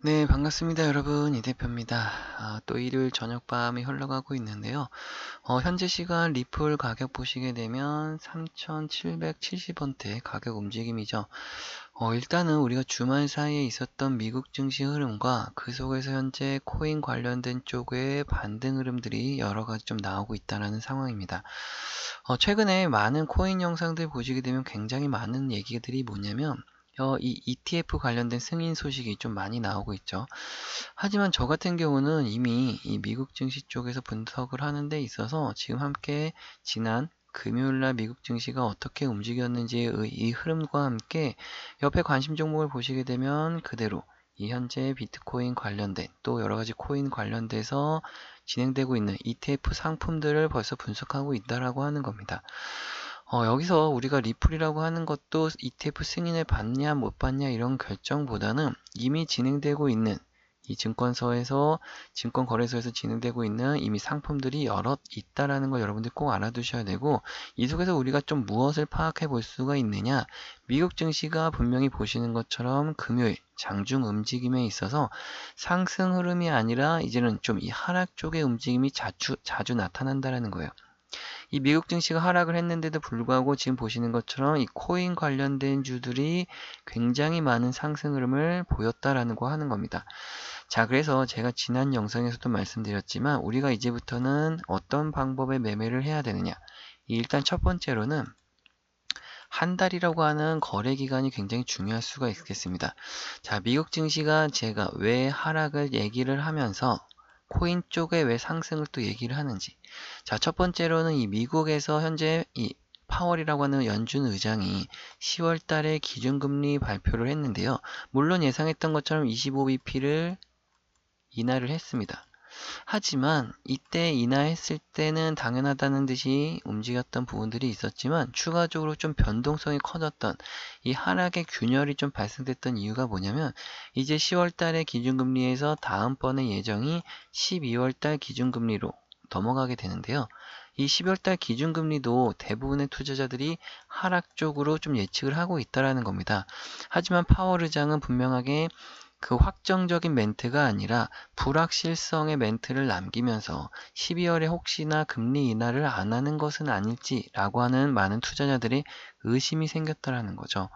네, 반갑습니다, 여러분. 이 대표입니다. 또 일요일 저녁밤이 흘러가고 있는데요. 현재 시간 리플 가격 보시게 되면 3,770원대 가격 움직임이죠. 일단은 우리가 주말 사이에 있었던 미국 증시 흐름과 그 속에서 현재 코인 관련된 쪽의 반등 흐름들이 여러 가지 좀 나오고 있다는 상황입니다. 최근에 많은 코인 영상들 보시게 되면 굉장히 많은 얘기들이 뭐냐면, 이 ETF 관련된 승인 소식이 좀 많이 나오고 있죠. 하지만 저 같은 경우는 이미 이 미국 증시 쪽에서 분석을 하는 데 있어서 지금 함께 지난 금요일날 미국 증시가 어떻게 움직였는지의 이 흐름과 함께 옆에 관심 종목을 보시게 되면 그대로 이 현재 비트코인 관련된 또 여러 가지 코인 관련돼서 진행되고 있는 ETF 상품들을 벌써 분석하고 있다라고 하는 겁니다. 여기서 우리가 리플이라고 하는 것도 ETF 승인을 받냐 못 받냐 이런 결정보다는 이미 진행되고 있는 이 증권거래소에서 진행되고 있는 이미 상품들이 여럿 있다라는 걸 여러분들 꼭 알아두셔야 되고, 이 속에서 우리가 좀 무엇을 파악해 볼 수가 있느냐. 미국 증시가 분명히 보시는 것처럼 금요일 장중 움직임에 있어서 상승 흐름이 아니라 이제는 좀 이 하락 쪽의 움직임이 자주 나타난다라는 거예요. 이 미국 증시가 하락을 했는데도 불구하고 지금 보시는 것처럼 이 코인 관련된 주들이 굉장히 많은 상승 흐름을 보였다라는 거 하는 겁니다. 자, 그래서 제가 지난 영상에서도 말씀드렸지만 우리가 이제부터는 어떤 방법의 매매를 해야 되느냐. 일단 첫 번째로는 한 달이라고 하는 거래 기간이 굉장히 중요할 수가 있겠습니다. 자, 미국 증시가 제가 왜 하락을 얘기를 하면서 코인 쪽에 왜 상승을 또 얘기를 하는지. 자, 첫 번째로는 이 미국에서 현재 이 파월이라고 하는 연준 의장이 10월 달에 기준금리 발표를 했는데요. 물론 예상했던 것처럼 25bp를 인하를 했습니다. 하지만 이때 인하했을 때는 당연하다는 듯이 움직였던 부분들이 있었지만 추가적으로 좀 변동성이 커졌던 이 하락의 균열이 좀 발생됐던 이유가 뭐냐면, 이제 10월 달에 기준금리에서 다음번에 예정이 12월 달 기준금리로 넘어가게 되는데요. 이 12월 달 기준금리도 대부분의 투자자들이 하락 쪽으로 좀 예측을 하고 있다라는 겁니다. 하지만 파월 의장은 분명하게 그 확정적인 멘트가 아니라 불확실성의 멘트를 남기면서 12월에 혹시나 금리 인하를 안 하는 것은 아닐지라고 하는 많은 투자자들의 의심이 생겼다라는 거죠.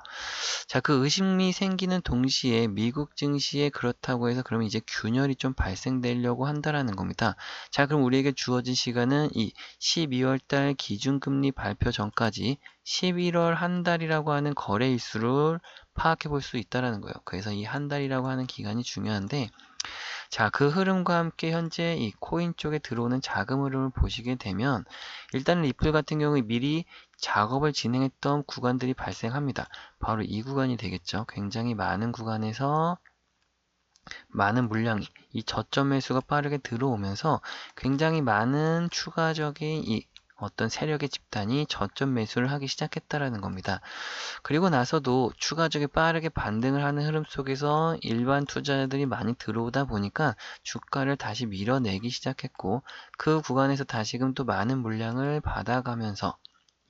자, 그 의심이 생기는 동시에 미국 증시에 그렇다고 해서 그러면 이제 균열이 좀 발생되려고 한다라는 겁니다. 자, 그럼 우리에게 주어진 시간은 이 12월 달 기준금리 발표 전까지 11월 한 달이라고 하는 거래 일수를 파악해 볼 수 있다라는 거예요. 그래서 이 한 달이라고 하는 기간이 중요한데, 자, 그 흐름과 함께 현재 이 코인 쪽에 들어오는 자금 흐름을 보시게 되면 일단 리플 같은 경우에 미리 작업을 진행했던 구간들이 발생합니다. 바로 이 구간이 되겠죠. 굉장히 많은 구간에서 많은 물량이 이 저점 매수가 빠르게 들어오면서 굉장히 많은 추가적인 이 어떤 세력의 집단이 저점 매수를 하기 시작했다라는 겁니다. 그리고 나서도 추가적인 빠르게 반등을 하는 흐름 속에서 일반 투자자들이 많이 들어오다 보니까 주가를 다시 밀어내기 시작했고, 그 구간에서 다시금 또 많은 물량을 받아가면서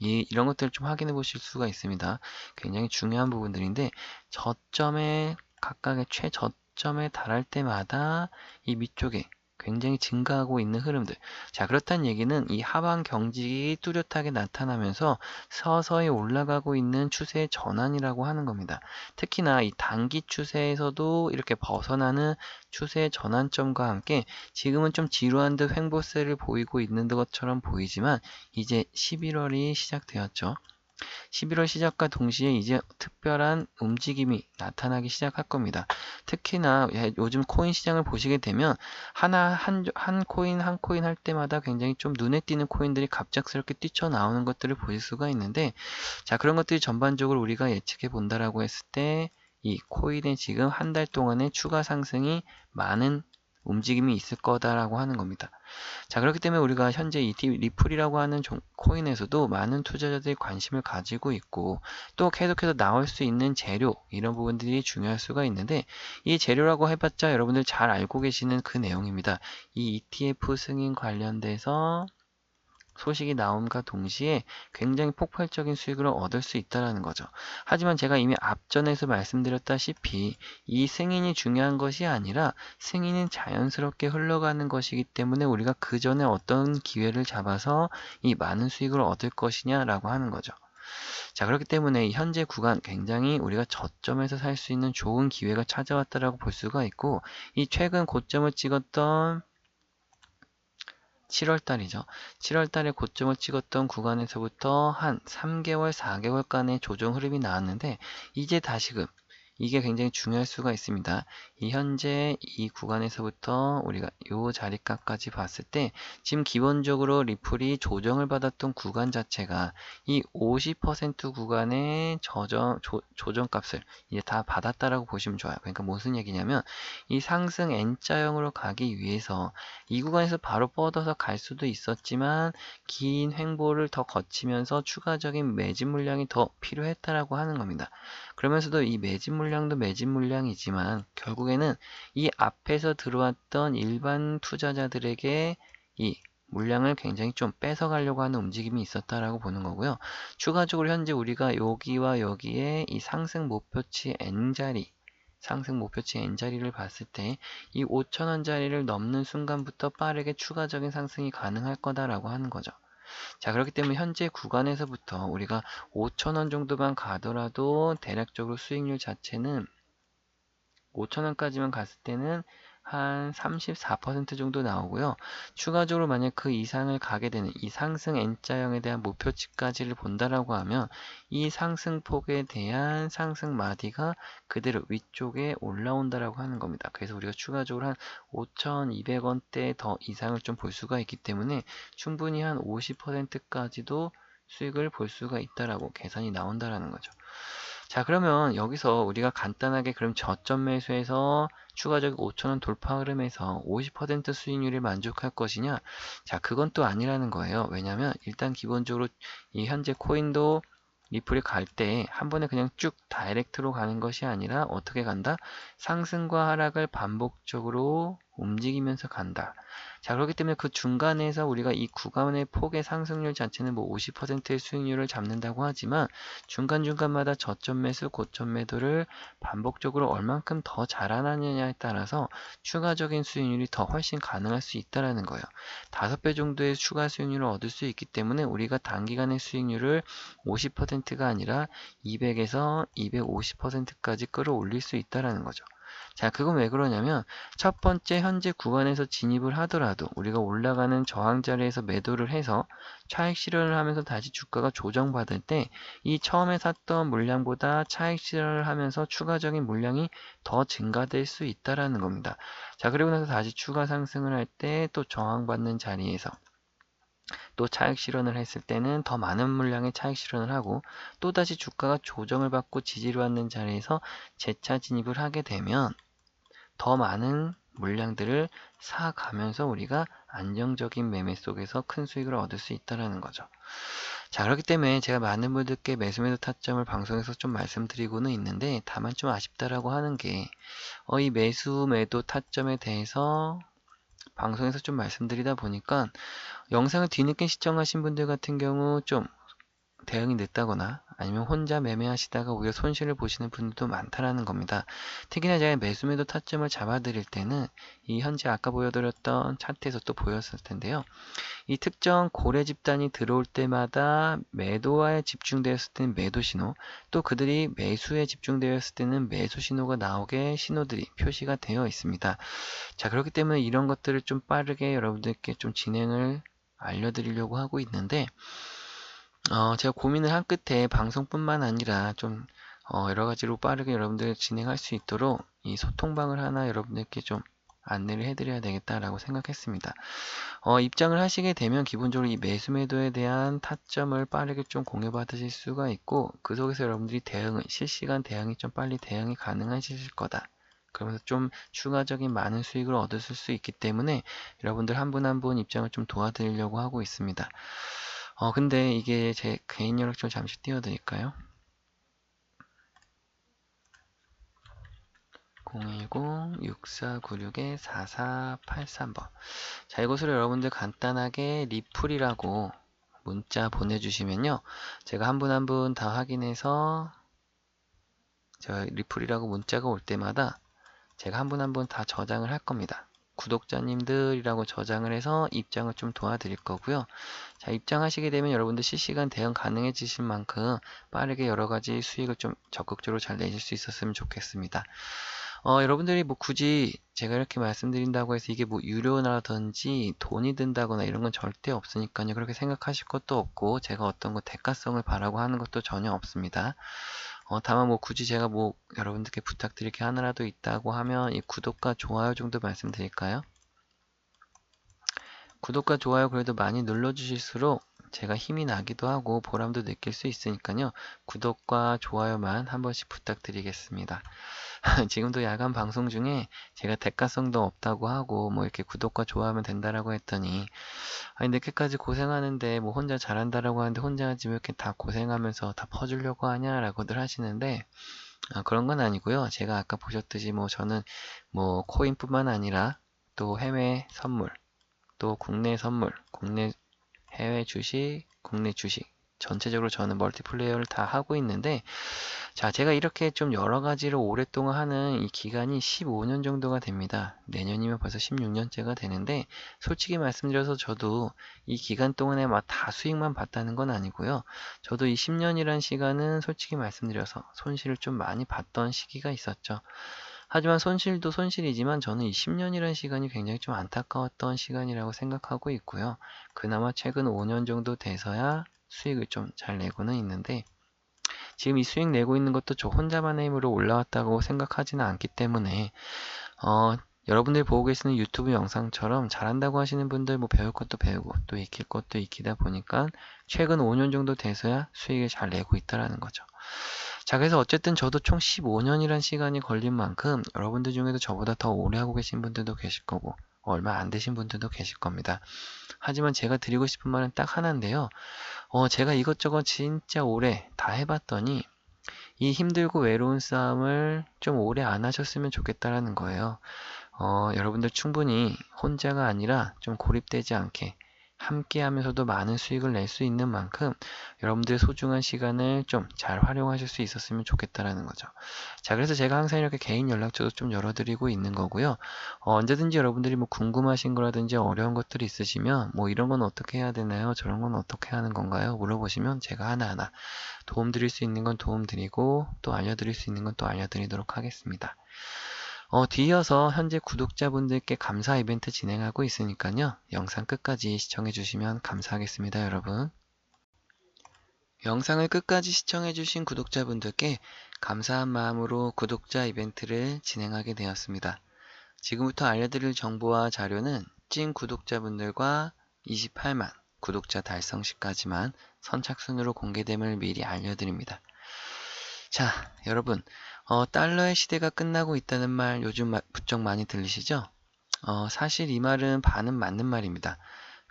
이런 것들을 좀 확인해 보실 수가 있습니다. 굉장히 중요한 부분들인데, 저점에 각각의 최저점에 달할 때마다 이 밑쪽에 굉장히 증가하고 있는 흐름들. 자, 그렇다는 얘기는 이 하방 경직이 뚜렷하게 나타나면서 서서히 올라가고 있는 추세의 전환이라고 하는 겁니다. 특히나 이 단기 추세에서도 이렇게 벗어나는 추세의 전환점과 함께 지금은 좀 지루한 듯 횡보세를 보이고 있는 것처럼 보이지만 이제 11월이 시작되었죠. 11월 시작과 동시에 이제 특별한 움직임이 나타나기 시작할 겁니다. 특히나 요즘 코인 시장을 보시게 되면 한 코인 한 코인 할 때마다 굉장히 좀 눈에 띄는 코인들이 갑작스럽게 뛰쳐나오는 것들을 보실 수가 있는데, 자, 그런 것들이 전반적으로 우리가 예측해 본다라고 했을 때 이 코인의 지금 한 달 동안의 추가 상승이 많은 움직임이 있을 거다라고 하는 겁니다. 자, 그렇기 때문에 우리가 현재 이 리플이라고 하는 코인에서도 많은 투자자들이 관심을 가지고 있고, 또 계속해서 나올 수 있는 재료, 이런 부분들이 중요할 수가 있는데, 이 재료라고 해봤자 여러분들 잘 알고 계시는 그 내용입니다. 이 ETF 승인 관련돼서 소식이 나옴과 동시에 굉장히 폭발적인 수익을 얻을 수 있다는 거죠. 하지만 제가 이미 앞전에서 말씀드렸다시피 이 승인이 중요한 것이 아니라 승인은 자연스럽게 흘러가는 것이기 때문에 우리가 그 전에 어떤 기회를 잡아서 이 많은 수익을 얻을 것이냐라고 하는 거죠. 자, 그렇기 때문에 이 현재 구간 굉장히 우리가 저점에서 살 수 있는 좋은 기회가 찾아왔다라고 볼 수가 있고, 이 최근 고점을 찍었던 7월 달이죠. 7월 달에 고점을 찍었던 구간에서부터 한 3개월, 4개월간의 조정 흐름이 나왔는데, 이제 다시금 이게 굉장히 중요할 수가 있습니다. 이 현재 이 구간에서부터 우리가 이 자리값까지 봤을 때 지금 기본적으로 리플이 조정을 받았던 구간 자체가 이 50% 구간의 조정값을 이제 다 받았다라고 보시면 좋아요. 그러니까 무슨 얘기냐면 이 상승 N자형으로 가기 위해서 이 구간에서 바로 뻗어서 갈 수도 있었지만 긴 횡보를 더 거치면서 추가적인 매집 물량이 더 필요했다라고 하는 겁니다. 그러면서도 이 매집 물량도 매집 물량이지만 결국에는 이 앞에서 들어왔던 일반 투자자들에게 이 물량을 굉장히 좀 뺏어가려고 하는 움직임이 있었다라고 보는 거고요. 추가적으로 현재 우리가 여기와 여기에 이 상승 목표치 N자리 상승 목표치 N자리를 봤을 때 이 5,000원짜리를 넘는 순간부터 빠르게 추가적인 상승이 가능할 거다라고 하는 거죠. 자, 그렇기 때문에 현재 구간에서부터 우리가 5,000원 정도만 가더라도 대략적으로 수익률 자체는 5,000원까지만 갔을 때는 한 34% 정도 나오고요. 추가적으로 만약 그 이상을 가게 되는 이 상승 N자형에 대한 목표치까지를 본다라고 하면 이 상승폭에 대한 상승 마디가 그대로 위쪽에 올라온다라고 하는 겁니다. 그래서 우리가 추가적으로 한 5,200원대 더 이상을 좀 볼 수가 있기 때문에 충분히 한 50%까지도 수익을 볼 수가 있다라고 계산이 나온다라는 거죠. 자, 그러면 여기서 우리가 간단하게 그럼 저점 매수해서 추가적인 5,000원 돌파 흐름에서 50% 수익률에 만족할 것이냐? 자, 그건 또 아니라는 거예요. 왜냐면 일단 기본적으로 이 현재 코인도 리플이 갈 때 한 번에 그냥 쭉 다이렉트로 가는 것이 아니라 어떻게 간다? 상승과 하락을 반복적으로 움직이면서 간다. 자, 그렇기 때문에 그 중간에서 우리가 이 구간의 폭의 상승률 자체는 뭐 50%의 수익률을 잡는다고 하지만 중간중간마다 저점 매수, 고점 매도를 반복적으로 얼만큼 더 자라나느냐에 따라서 추가적인 수익률이 더 훨씬 가능할 수 있다는 거예요. 5배 정도의 추가 수익률을 얻을 수 있기 때문에 우리가 단기간의 수익률을 50%가 아니라 200에서 250%까지 끌어올릴 수 있다는 거죠. 자, 그건 왜 그러냐면 첫 번째 현재 구간에서 진입을 하더라도 우리가 올라가는 저항 자리에서 매도를 해서 차익 실현을 하면서 다시 주가가 조정받을 때 이 처음에 샀던 물량보다 차익 실현을 하면서 추가적인 물량이 더 증가될 수 있다라는 겁니다. 자, 그리고 나서 다시 추가 상승을 할 때 또 저항받는 자리에서 또 차익 실현을 했을 때는 더 많은 물량의 차익 실현을 하고 또다시 주가가 조정을 받고 지지를 받는 자리에서 재차 진입을 하게 되면 더 많은 물량들을 사가면서 우리가 안정적인 매매 속에서 큰 수익을 얻을 수 있다는 거죠. 자, 그렇기 때문에 제가 많은 분들께 매수매도 타점을 방송에서 좀 말씀드리고는 있는데 다만 좀 아쉽다라고 하는 게 이 매수매도 타점에 대해서 방송에서 좀 말씀드리다 보니까 영상을 뒤늦게 시청하신 분들 같은 경우 좀 대응이 늦다거나 아니면 혼자 매매하시다가 오히려 손실을 보시는 분들도 많다라는 겁니다. 특히나 제가 매수매도 타점을 잡아드릴 때는 이 현재 아까 보여드렸던 차트에서 또 보였을 텐데요. 이 특정 고래 집단이 들어올 때마다 매도에 집중되었을 때는 매도 신호, 또 그들이 매수에 집중되었을 때는 매수 신호가 나오게 신호들이 표시가 되어 있습니다. 자, 그렇기 때문에 이런 것들을 좀 빠르게 여러분들께 좀 진행을 알려드리려고 하고 있는데 제가 고민을 한 끝에 방송뿐만 아니라 좀 여러 가지로 빠르게 여러분들 진행할 수 있도록 이 소통방을 하나 여러분들께 좀 안내를 해드려야 되겠다라고 생각했습니다. 입장을 하시게 되면 기본적으로 이 매수매도에 대한 타점을 빠르게 좀 공유받으실 수가 있고 그 속에서 여러분들이 실시간 대응이 좀 빨리 대응이 가능하실 거다. 그러면서 좀 추가적인 많은 수익을 얻으실 수 있기 때문에 여러분들 한 분 한 분 입장을 좀 도와드리려고 하고 있습니다. 근데 이게 제 개인 연락처를 잠시 띄워드릴까요? 010-6496-4483번. 자, 이것으로 여러분들 간단하게 리플이라고 문자 보내주시면요. 제가 한 분 한 분 다 확인해서 저 리플이라고 문자가 올 때마다 제가 한 분 한 분 다 저장을 할 겁니다. 구독자님들이라고 저장을 해서 입장을 좀 도와드릴 거고요. 자, 입장하시게 되면 여러분들 실시간 대응 가능해지실 만큼 빠르게 여러 가지 수익을 좀 적극적으로 잘 내실 수 있었으면 좋겠습니다. 여러분들이 뭐 굳이 제가 이렇게 말씀드린다고 해서 이게 뭐 유료라든지 돈이 든다거나 이런 건 절대 없으니까요. 그렇게 생각하실 것도 없고 제가 어떤 거 대가성을 바라고 하는 것도 전혀 없습니다. 다만 뭐 굳이 제가 뭐 여러분들께 부탁드릴 게 하나라도 있다고 하면 이 구독과 좋아요 정도 말씀드릴까요? 구독과 좋아요 그래도 많이 눌러주실수록 제가 힘이 나기도 하고 보람도 느낄 수 있으니까요. 구독과 좋아요만 한 번씩 부탁드리겠습니다. 지금도 야간 방송 중에 제가 대가성도 없다고 하고 뭐 이렇게 구독과 좋아하면 된다라고 했더니 아니 늦게까지 고생하는데 뭐 혼자 잘한다라고 하는데 혼자 하지 왜 이렇게 다 고생하면서 다 퍼주려고 하냐라고들 하시는데 그런 건 아니고요. 제가 아까 보셨듯이 뭐 저는 뭐 코인뿐만 아니라 또 해외 선물 또 국내 선물, 국내 해외 주식, 국내 주식 전체적으로 저는 멀티플레이어를 다 하고 있는데 자, 제가 이렇게 좀 여러 가지로 오랫동안 하는 이 기간이 15년 정도가 됩니다. 내년이면 벌써 16년째가 되는데 솔직히 말씀드려서 저도 이 기간 동안에 막 다 수익만 봤다는 건 아니고요. 저도 이 10년이란 시간은 솔직히 말씀드려서 손실을 좀 많이 봤던 시기가 있었죠. 하지만 손실도 손실이지만 저는 이 10년이라는 시간이 굉장히 좀 안타까웠던 시간이라고 생각하고 있고요. 그나마 최근 5년 정도 돼서야 수익을 좀 잘 내고는 있는데 지금 이 수익 내고 있는 것도 저 혼자만의 힘으로 올라왔다고 생각하지는 않기 때문에 여러분들이 보고 계시는 유튜브 영상처럼 잘한다고 하시는 분들 뭐 배울 것도 배우고 또 익힐 것도 익히다 보니까 최근 5년 정도 돼서야 수익을 잘 내고 있다라는 거죠. 자, 그래서 어쨌든 저도 총 15년이란 시간이 걸린 만큼 여러분들 중에도 저보다 더 오래 하고 계신 분들도 계실 거고 얼마 안 되신 분들도 계실 겁니다. 하지만 제가 드리고 싶은 말은 딱 하나인데요. 제가 이것저것 진짜 오래 다 해봤더니 이 힘들고 외로운 싸움을 좀 오래 안 하셨으면 좋겠다라는 거예요. 여러분들 충분히 혼자가 아니라 좀 고립되지 않게 함께 하면서도 많은 수익을 낼 수 있는 만큼 여러분들의 소중한 시간을 좀 잘 활용하실 수 있었으면 좋겠다라는 거죠. 자, 그래서 제가 항상 이렇게 개인 연락처도 좀 열어드리고 있는 거고요. 언제든지 여러분들이 뭐 궁금하신 거라든지 어려운 것들이 있으시면 뭐 이런 건 어떻게 해야 되나요? 저런 건 어떻게 하는 건가요? 물어보시면 제가 하나하나 도움 드릴 수 있는 건 도움 드리고 또 알려드릴 수 있는 건 또 알려드리도록 하겠습니다. 뒤이어서 현재 구독자분들께 감사 이벤트 진행하고 있으니까요. 영상 끝까지 시청해주시면 감사하겠습니다, 여러분. 영상을 끝까지 시청해주신 구독자분들께 감사한 마음으로 구독자 이벤트를 진행하게 되었습니다. 지금부터 알려드릴 정보와 자료는 찐 구독자분들과 28만 구독자 달성 시까지만 선착순으로 공개됨을 미리 알려드립니다. 자, 여러분, 달러의 시대가 끝나고 있다는 말 요즘 부쩍 많이 들리시죠? 사실 이 말은 반은 맞는 말입니다.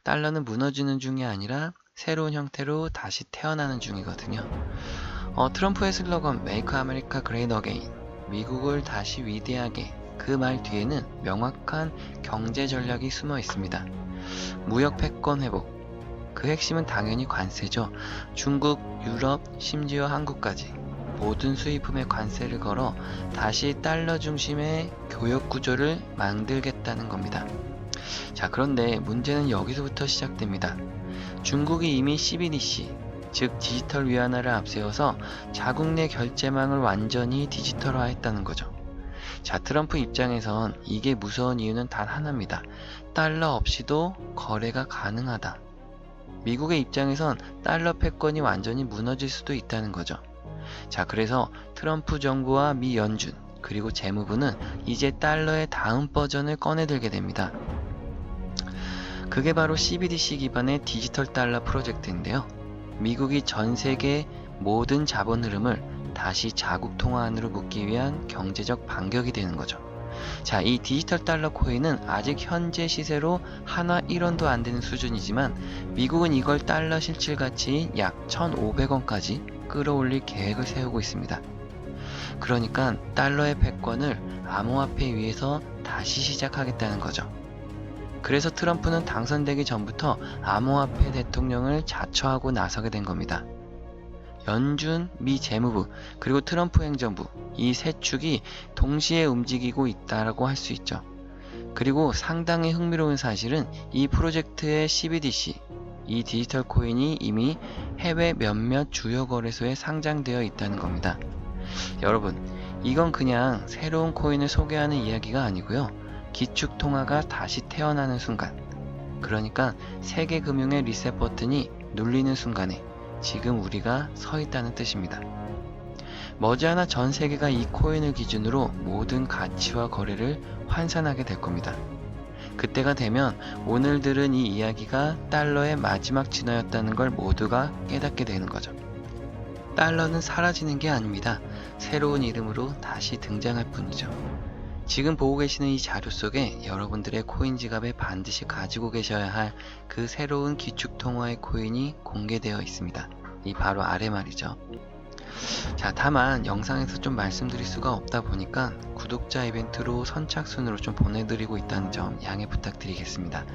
달러는 무너지는 중이 아니라 새로운 형태로 다시 태어나는 중이거든요. 트럼프의 슬로건 Make America Great Again, 미국을 다시 위대하게, 그 말 뒤에는 명확한 경제 전략이 숨어 있습니다. 무역 패권 회복, 그 핵심은 당연히 관세죠. 중국, 유럽, 심지어 한국까지 모든 수입품에 관세를 걸어 다시 달러 중심의 교역 구조를 만들겠다는 겁니다. 자, 그런데 문제는 여기서부터 시작됩니다. 중국이 이미 CBDC, 즉 디지털 위안화를 앞세워서 자국 내 결제망을 완전히 디지털화했다는 거죠. 자, 트럼프 입장에선 이게 무서운 이유는 단 하나입니다. 달러 없이도 거래가 가능하다. 미국의 입장에선 달러 패권이 완전히 무너질 수도 있다는 거죠. 자, 그래서 트럼프 정부와 미 연준 그리고 재무부는 이제 달러의 다음 버전을 꺼내들게 됩니다. 그게 바로 CBDC 기반의 디지털 달러 프로젝트인데요. 미국이 전 세계 모든 자본 흐름을 다시 자국 통화 안으로 묶기 위한 경제적 반격이 되는 거죠. 자, 이 디지털 달러 코인은 아직 현재 시세로 한화 1원도 안 되는 수준이지만 미국은 이걸 달러 실질가치 약 1,500원까지 끌어올릴 계획을 세우고 있습니다. 그러니까 달러의 패권을 암호화폐 위에서 다시 시작하겠다는 거죠. 그래서 트럼프는 당선되기 전부터 암호화폐 대통령을 자처하고 나서게 된 겁니다. 연준 미 재무부 그리고 트럼프 행정부 이 세 축이 동시에 움직이고 있다고 할 수 있죠. 그리고 상당히 흥미로운 사실은 이 프로젝트의 CBDC, 이 디지털 코인이 이미 해외 몇몇 주요 거래소에 상장되어 있다는 겁니다. 여러분, 이건 그냥 새로운 코인을 소개하는 이야기가 아니고요. 기축통화가 다시 태어나는 순간, 그러니까 세계 금융의 리셋 버튼이 눌리는 순간에 지금 우리가 서 있다는 뜻입니다. 머지않아 전 세계가 이 코인을 기준으로 모든 가치와 거래를 환산하게 될 겁니다. 그때가 되면 오늘 들은 이 이야기가 달러의 마지막 진화였다는 걸 모두가 깨닫게 되는 거죠. 달러는 사라지는 게 아닙니다. 새로운 이름으로 다시 등장할 뿐이죠. 지금 보고 계시는 이 자료 속에 여러분들의 코인 지갑에 반드시 가지고 계셔야 할 그 새로운 기축통화의 코인이 공개되어 있습니다. 이 바로 아래 말이죠. 자, 다만 영상에서 좀 말씀드릴 수가 없다 보니까 구독자 이벤트로 선착순으로 좀 보내드리고 있다는 점 양해 부탁드리겠습니다.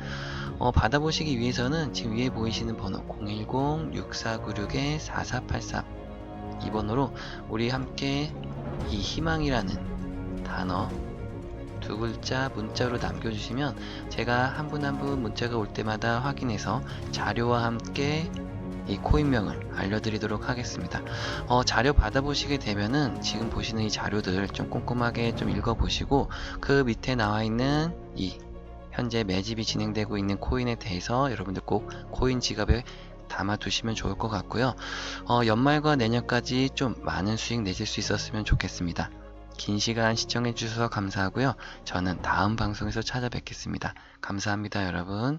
받아보시기 위해서는 지금 위에 보이시는 번호 010-6496-4483 이 번호로 우리 함께 이 희망이라는 단어 두 글자 문자로 남겨주시면 제가 한 분 한 분 문자가 올 때마다 확인해서 자료와 함께 이 코인명을 알려드리도록 하겠습니다. 자료 받아보시게 되면은 지금 보시는 이 자료들 좀 꼼꼼하게 좀 읽어보시고 그 밑에 나와 있는 이 현재 매집이 진행되고 있는 코인에 대해서 여러분들 꼭 코인 지갑에 담아두시면 좋을 것 같고요. 연말과 내년까지 좀 많은 수익 내실 수 있었으면 좋겠습니다. 긴 시간 시청해 주셔서 감사하고요. 저는 다음 방송에서 찾아뵙겠습니다. 감사합니다, 여러분.